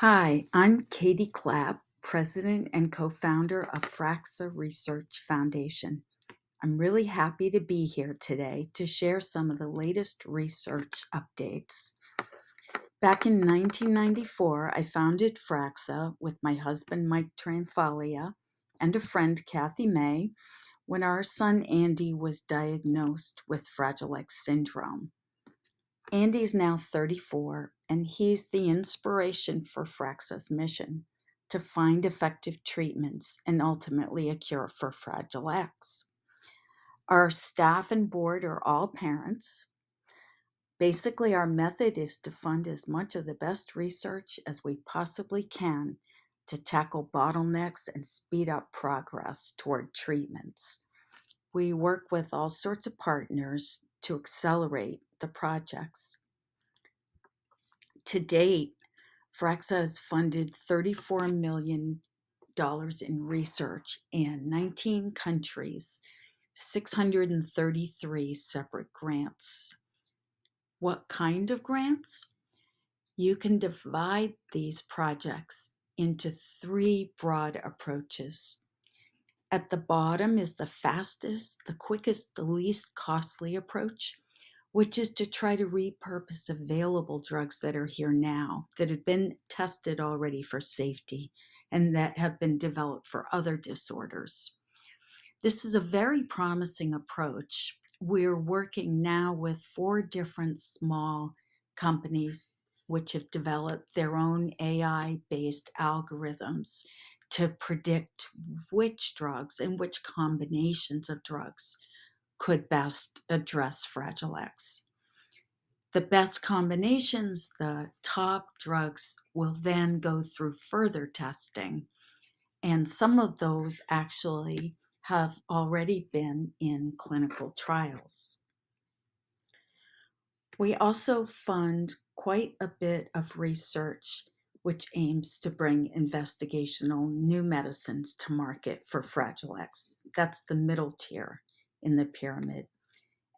Hi, I'm Katie Clapp, President and co-founder of Fraxa Research Foundation. I'm really happy to be here today to share some of the latest research updates. Back in 1994, I founded Fraxa with my husband Mike Tranfalia and a friend Kathy May when our son Andy was diagnosed with Fragile X syndrome. Andy's now 34, and he's the inspiration for Fraxa's mission to find effective treatments and ultimately a cure for Fragile X. Our staff and board are all parents. Basically, our method is to fund as much of the best research as we possibly can to tackle bottlenecks and speed up progress toward treatments. We work with all sorts of partners to accelerate the projects. To date, Fraxa has funded $34 million in research in 19 countries, 633 separate grants. What kind of grants? You can divide these projects into three broad approaches. At the bottom is the fastest, the quickest, the least costly approach, which is to try to repurpose available drugs that are here now, that have been tested already for safety, and that have been developed for other disorders. This is a very promising approach. We're working now with 4 different small companies which have developed their own AI-based algorithms to predict which drugs and which combinations of drugs could best address Fragile X. The best combinations, the top drugs, will then go through further testing. And some of those actually have already been in clinical trials. We also fund quite a bit of research which aims to bring investigational new medicines to market for Fragile X. That's the middle tier in the pyramid.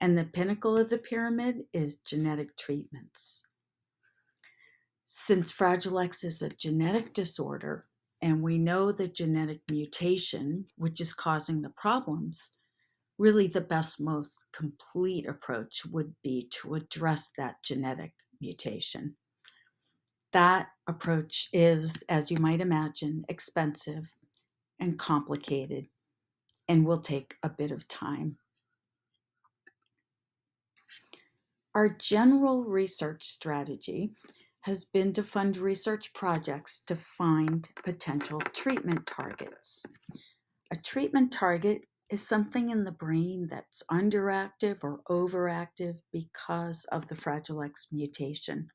And the pinnacle of the pyramid is genetic treatments. Since Fragile X is a genetic disorder, and we know the genetic mutation, which is causing the problems, really the best, most complete approach would be to address that genetic mutation. That approach is, as you might imagine, expensive and complicated and will take a bit of time. Our general research strategy has been to fund research projects to find potential treatment targets. A treatment target is something in the brain that's underactive or overactive because of the Fragile X mutation.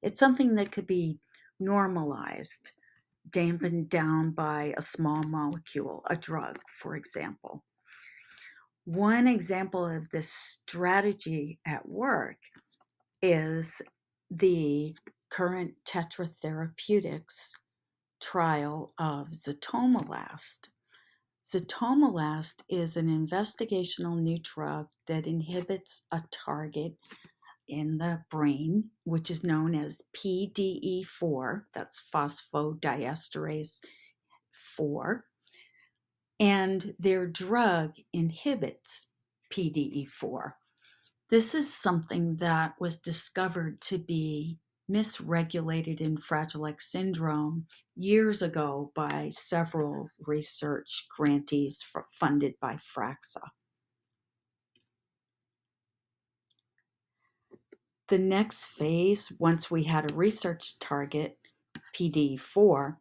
It's something that could be normalized, dampened down by a small molecule, a drug, for example. One example of this strategy at work is the current Tetra Therapeutics trial of Zatomalast. Zatomalast is an investigational new drug that inhibits a target in the brain, which is known as PDE4, that's phosphodiesterase 4, and their drug inhibits PDE4. This is something that was discovered to be misregulated in Fragile X syndrome years ago by several research grantees funded by Fraxa. The next phase, once we had a research target, PDE4,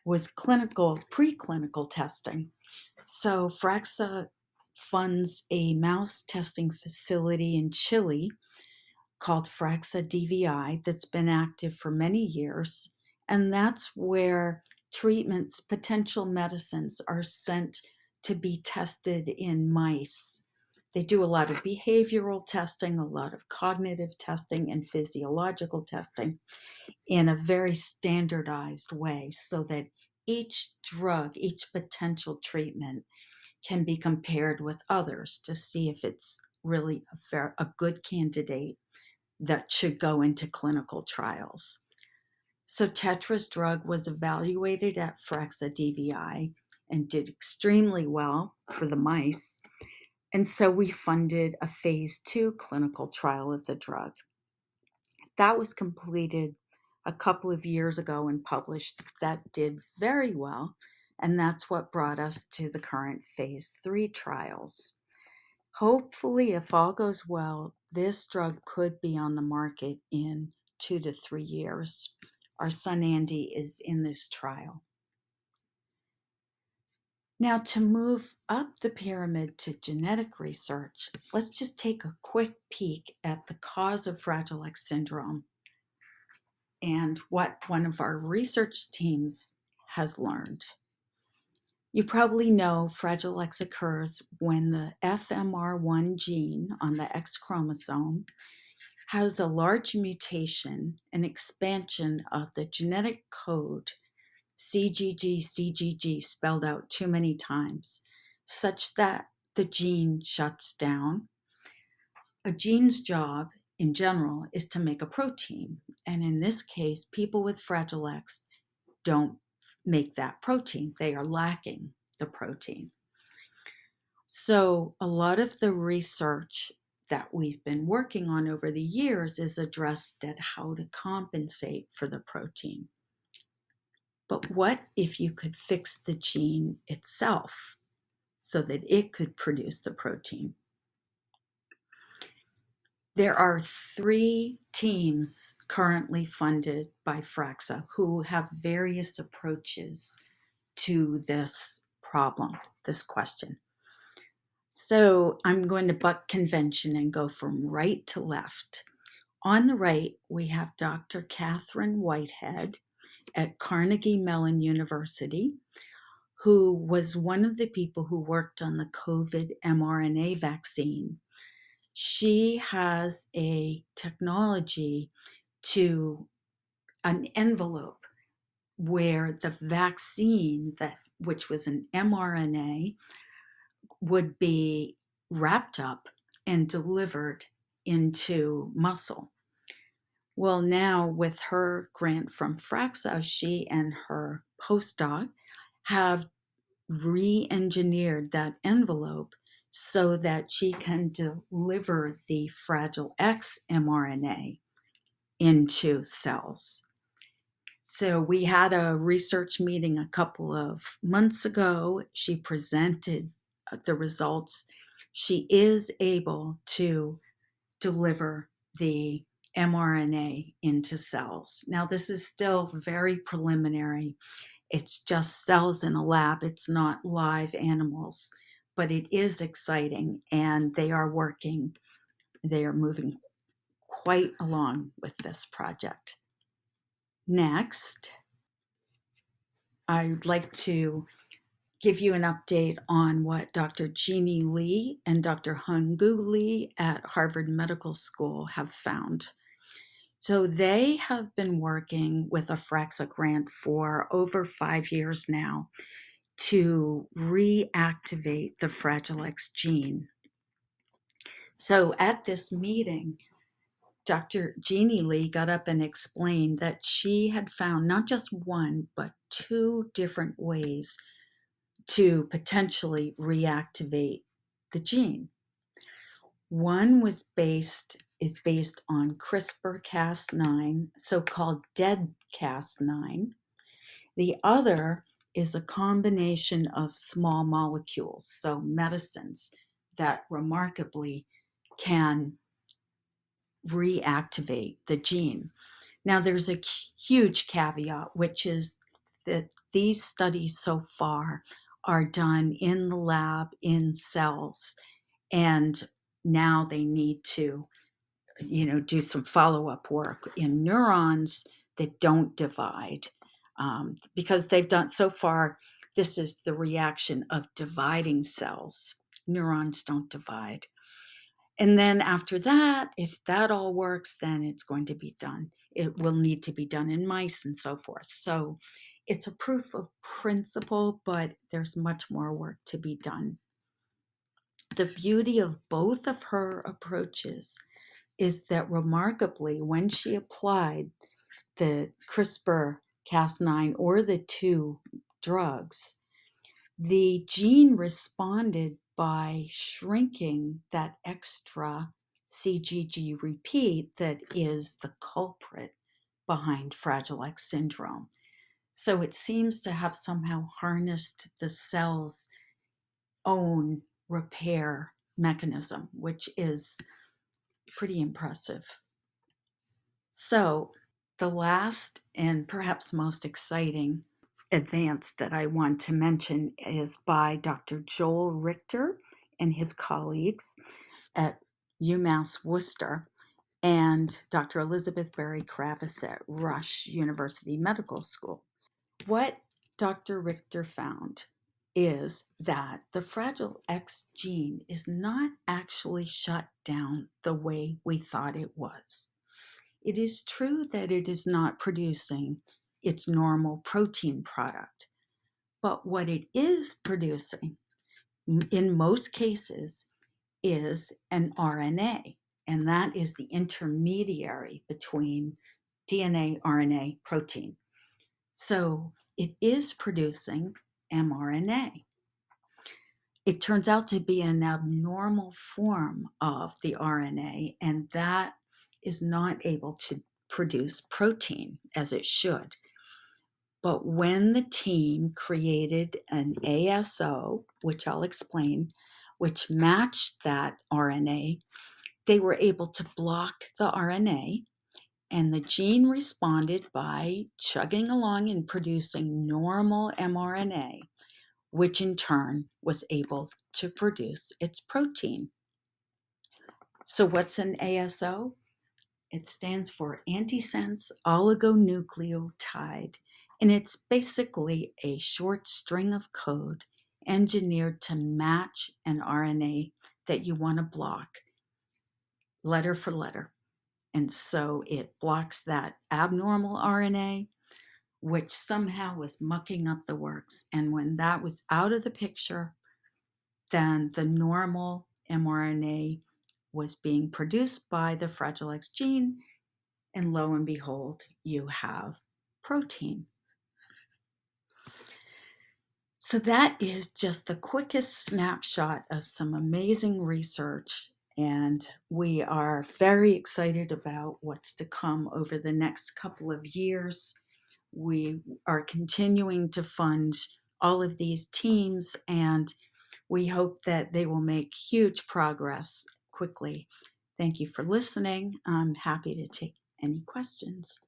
was preclinical testing. So Fraxa funds a mouse testing facility in Chile called Fraxa DVI that's been active for many years. And that's where treatments, potential medicines, are sent to be tested in mice. They do a lot of behavioral testing, a lot of cognitive testing, and physiological testing in a very standardized way so that each drug, each potential treatment can be compared with others to see if it's really a good candidate that should go into clinical trials. So Tetra's drug was evaluated at Fraxa DVI and did extremely well for the mice. And so we funded a phase 2 clinical trial of the drug. That was completed a couple of years ago and published. That did very well. And that's what brought us to the current phase 3 trials. Hopefully, if all goes well, this drug could be on the market in 2 to 3 years. Our son Andy is in this trial. Now, to move up the pyramid to genetic research, let's just take a quick peek at the cause of Fragile X syndrome and what one of our research teams has learned. You probably know Fragile X occurs when the FMR1 gene on the X chromosome has a large mutation, an expansion of the genetic code CGG spelled out too many times, such that the gene shuts down. A gene's job in general is to make a protein. And in this case, people with Fragile X don't make that protein. They are lacking the protein. So a lot of the research that we've been working on over the years is addressed at how to compensate for the protein. But what if you could fix the gene itself so that it could produce the protein? There are 3 teams currently funded by Fraxa who have various approaches to this problem, this question. So I'm going to buck convention and go from right to left. On the right, we have Dr. Catherine Whitehead at Carnegie Mellon University, who was one of the people who worked on the COVID mRNA vaccine. She has a technology to an envelope where the vaccine, which was an mRNA, would be wrapped up and delivered into muscle. Well, now with her grant from Fraxa, she and her postdoc have re-engineered that envelope so that she can deliver the Fragile X mRNA into cells. So we had a research meeting a couple of months ago. She presented the results. She is able to deliver the mRNA into cells. Now, this is still very preliminary. It's just cells in a lab. It's not live animals, but it is exciting, and they are working. They are moving quite along with this project. Next, I'd like to give you an update on what Dr. Jeannie Lee and Dr. Hung-Gu Lee at Harvard Medical School have found. So they have been working with a Fraxa grant for over 5 years now to reactivate the Fragile X gene. So at this meeting, Dr. Jeannie Lee got up and explained that she had found not just one, but 2 different ways to potentially reactivate the gene. One is based on CRISPR-Cas9, so-called dead Cas9. The other is a combination of small molecules, so medicines that remarkably can reactivate the gene. Now, there's a huge caveat, which is that these studies so far are done in the lab, in cells, and now they need to, do some follow-up work in neurons that don't divide, because they've done so far, this is the reaction of dividing cells. Neurons don't divide. And then after that, if that all works, then it's going to be done. It will need to be done in mice and so forth. So it's a proof of principle, but there's much more work to be done. The beauty of both of her approaches is that remarkably, when she applied the CRISPR-Cas9 or the two drugs, the gene responded by shrinking that extra CGG repeat that is the culprit behind Fragile X syndrome. So it seems to have somehow harnessed the cell's own repair mechanism, which is pretty impressive. So the last and perhaps most exciting advance that I want to mention is by Dr. Joel Richter and his colleagues at UMass Worcester and Dr. Elizabeth Berry Kravis at Rush University Medical School. What Dr. Richter found is that the Fragile X gene is not actually shut down the way we thought it was. It is true that it is not producing its normal protein product, but what it is producing in most cases is an RNA, and that is the intermediary between DNA, RNA, protein. So it is producing mRNA. It turns out to be an abnormal form of the RNA, and that is not able to produce protein as it should. But when the team created an ASO, which I'll explain, which matched that RNA, they were able to block the RNA, and the gene responded by chugging along and producing normal mRNA, which in turn was able to produce its protein. So what's an ASO? It stands for antisense oligonucleotide, and it's basically a short string of code engineered to match an RNA that you want to block letter for letter. And so it blocks that abnormal RNA, which somehow was mucking up the works. And when that was out of the picture, then the normal mRNA was being produced by the Fragile X gene, and lo and behold, you have protein. So that is just the quickest snapshot of some amazing research, and we are very excited about what's to come over the next couple of years. We are continuing to fund all of these teams, and we hope that they will make huge progress quickly. Thank you for listening. I'm happy to take any questions.